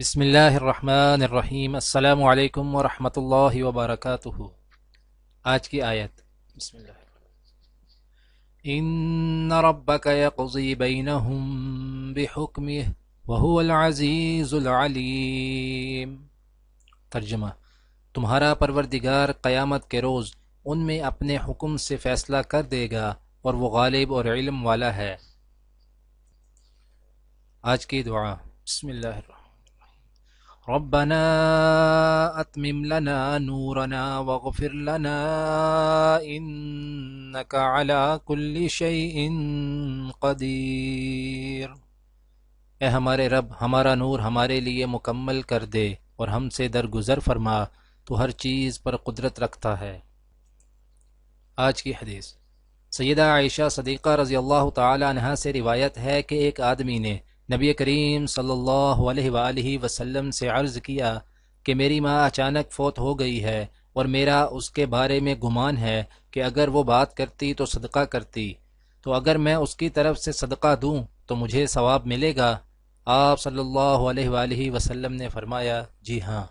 بسم اللہ الرحمن الرحیم۔ السلام علیکم ورحمۃ اللہ وبرکاتہ۔ آج کی آیت بسم اللہ۔ ان ربک یقضی بینہم بحکمہ وہو العزیز العلیم۔ ترجمہ: تمہارا پروردگار قیامت کے روز ان میں اپنے حکم سے فیصلہ کر دے گا اور وہ غالب اور علم والا ہے۔ آج کی دعا بسم اللہ الرحمن ربنا اتمم لنا نورنا واغفر لنا انك على كل شيء قدیر۔ اے ہمارے رب، ہمارا نور ہمارے لیے مکمل کر دے اور ہم سے درگزر فرما، تو ہر چیز پر قدرت رکھتا ہے۔ آج کی حدیث سیدہ عائشہ صدیقہ رضی اللہ تعالی عنہا سے روایت ہے کہ ایک آدمی نے نبی کریم صلی اللہ علیہ وآلہ وسلم سے عرض کیا کہ میری ماں اچانک فوت ہو گئی ہے اور میرا اس کے بارے میں گمان ہے کہ اگر وہ بات کرتی تو صدقہ کرتی، تو اگر میں اس کی طرف سے صدقہ دوں تو مجھے ثواب ملے گا؟ آپ صلی اللہ علیہ وآلہ وسلم نے فرمایا جی ہاں۔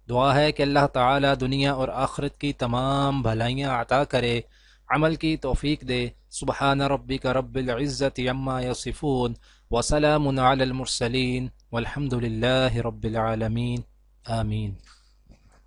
دعا ہے کہ اللہ تعالی دنیا اور آخرت کی تمام بھلائیاں عطا کرے، عمل کی توفیق دے۔ سبحان ربک رب العزت عما یصفون وسلام علی المرسلین والحمد للہ رب العالمین، آمین۔